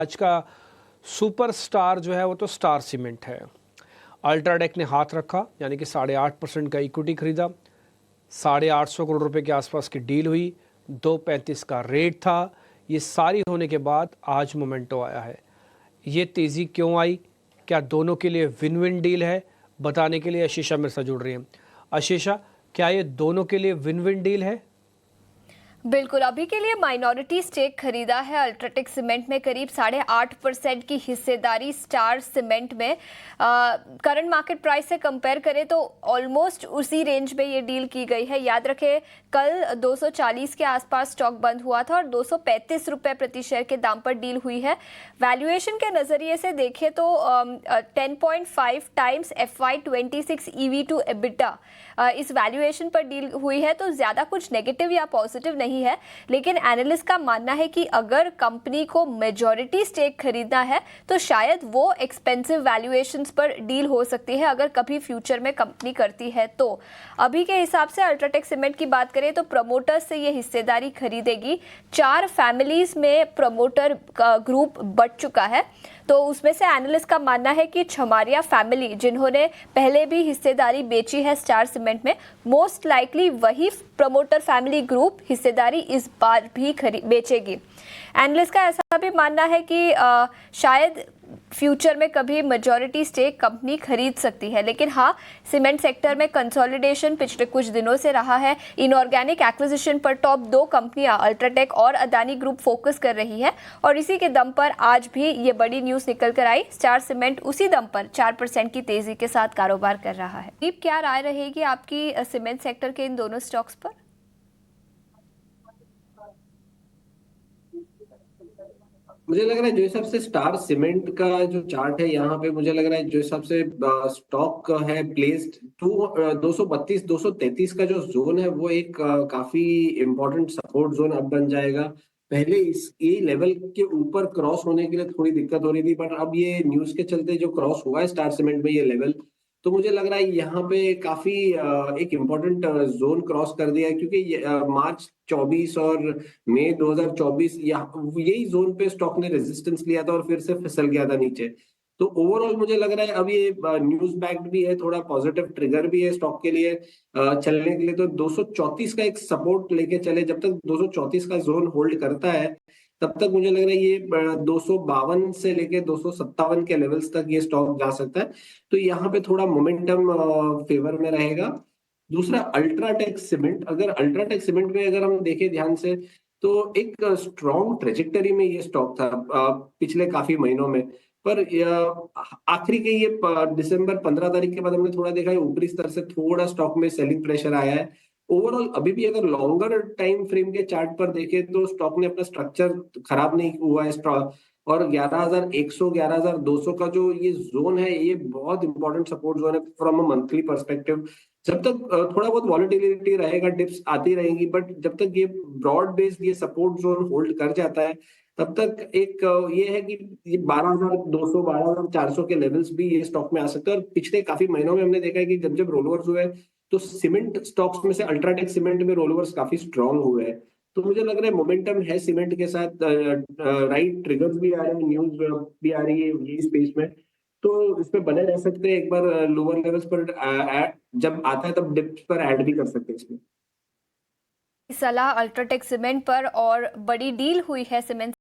आज का सुपरस्टार जो है वो तो स्टार सीमेंट है। अल्ट्राटेक ने हाथ रखा, यानी कि 8.5% का इक्विटी खरीदा। 850 करोड़ रुपए के आसपास की डील हुई, 2.35 का रेट था। ये सारी होने के बाद आज मोमेंटो आया है। ये तेज़ी क्यों आई, क्या दोनों के लिए विन विन डील है, बताने के लिए आशीषा मेरे साथ जुड़ रही है। आशीषा, क्या ये दोनों के लिए विन विन डील है? बिल्कुल, अभी के लिए माइनॉरिटी स्टेक खरीदा है अल्ट्राटेक सीमेंट में, करीब 8.5% की हिस्सेदारी स्टार सीमेंट में। करंट मार्केट प्राइस से कंपेयर करें तो ऑलमोस्ट उसी रेंज में ये डील की गई है। याद रखें, कल 240 के आसपास स्टॉक बंद हुआ था और 235 रुपये प्रति शेयर के दाम पर डील हुई है। वैल्यूएशन के नज़रिए से देखें तो 10.5 times FY26 EV to EBITDA इस वैल्यूएशन पर डील हुई है, तो ज़्यादा कुछ नेगेटिव या पॉजिटिव नहीं है। लेकिन एनालिस्ट का मानना है कि अगर कंपनी को मेजॉरिटी स्टेक खरीदना है तो शायद वो एक्सपेंसिव वैल्यूएशंस पर डील हो सकती है अगर कभी फ्यूचर में कंपनी करती है तो। अभी के हिसाब से अल्ट्राटेक सीमेंट की बात करें तो प्रमोटर्स से ये हिस्सेदारी खरीदेगी। 4 फैमिलीज में प्रमोटर ग्रुप बट चुका है, तो उसमें से एनालिस्ट का मानना है कि छमारिया फैमिली, जिन्होंने पहले भी हिस्सेदारी बेची है स्टार सीमेंट में, मोस्ट लाइकली वही प्रमोटर फैमिली ग्रुप हिस्सेदारी इस बार भी बेचेगी। एनालिस्ट का ऐसा भी मानना है कि शायद फ्यूचर में कभी मेजॉरिटी स्टेक कंपनी खरीद सकती है। लेकिन हाँ, सीमेंट सेक्टर में कंसोलिडेशन पिछले कुछ दिनों से रहा है। इनऑर्गेनिक एक्विजिशन पर टॉप 2 कंपनियां अल्ट्राटेक और अदानी ग्रुप फोकस कर रही है और इसी के दम पर आज भी ये बड़ी न्यूज़ निकल कर आई। स्टार सीमेंट उसी दम पर 4% की तेजी के साथ कारोबार कर रहा है। दीप, क्या राय रहेगी आपकी सीमेंट सेक्टर के इन दोनों स्टॉक्स पर? मुझे लग रहा है जो हिसाब से स्टार सीमेंट का जो चार्ट है यहाँ पे, मुझे लग रहा है जो हिसाब से स्टॉक है प्लेस्ड 232 233 का जो जोन है वो एक काफी इंपॉर्टेंट सपोर्ट जोन अब बन जाएगा। पहले इस ये लेवल के ऊपर क्रॉस होने के लिए थोड़ी दिक्कत हो रही थी, पर अब ये न्यूज के चलते जो क्रॉस हुआ है स्टार सीमेंट में ये लेवल, तो मुझे लग रहा है यहाँ पे काफी एक इम्पोर्टेंट जोन क्रॉस कर दिया है, क्योंकि मार्च 24 और मई 2024 यही जोन पे स्टॉक ने रेजिस्टेंस लिया था और फिर से फिसल गया था नीचे। तो ओवरऑल मुझे लग रहा है अब ये न्यूज बैक्ड भी है, थोड़ा पॉजिटिव ट्रिगर भी है स्टॉक के लिए चलने के लिए। तो 234 का एक सपोर्ट लेके चले, जब तक 234 का जोन होल्ड करता है तब तक मुझे लग रहा है ये 252 से लेके 257 के लेवल्स तक ये स्टॉक जा सकता है। तो यहाँ पे थोड़ा मोमेंटम फेवर में रहेगा। दूसरा अल्ट्राटेक सीमेंट, अगर अल्ट्राटेक सीमेंट में अगर हम देखें ध्यान से तो एक स्ट्रॉन्ग ट्रेजेक्टरी में ये स्टॉक था पिछले काफी महीनों में, पर आखिरी के ये दिसंबर 15 तारीख के बाद हमने थोड़ा देखा है ऊपरी स्तर से थोड़ा स्टॉक में सेलिंग प्रेशर आया है। ओवरऑल अभी भी अगर लॉन्गर टाइम फ्रेम के चार्ट पर देखें तो स्टॉक ने अपना स्ट्रक्चर खराब नहीं हुआ है स्टॉक, और 11,100 11,200 का जो ये जोन है ये बहुत इंपॉर्टेंट सपोर्ट जोन है फ्रॉम अ मंथली पर्सपेक्टिव। जब तक थोड़ा बहुत वॉलेटिलिटी रहेगा, डिप्स आती रहेंगी, बट जब तक ये ब्रॉड बेस्ड ये सपोर्ट जोन होल्ड कर जाता है तब तक एक ये है कि ये 12,200 12,400 के लेवल्स भी ये स्टॉक में आ सकते हैं। और पिछले काफी महीनों में हमने देखा है कि जब जब रोलओवर्स हुए तो सीमेंट स्टॉक्स में से अल्ट्राटेक सीमेंट में रोलओवर्स काफी स्ट्रांग हुए हैं। तो मुझे लग रहा है मोमेंटम है सीमेंट के साथ, राइट ट्रिगर्स भी आ रहे हैं, न्यूज भी आ रही है ये स्पेस में, तो इसमें बने रह सकते हैं। एक बार लोअर लेवल्स पर जब आता है तब डिप्स पर ऐड भी कर सकते हैं इसमें। सलाह अल्ट्राटेक सीमेंट पर, और बड़ी डील हुई है सीमेंट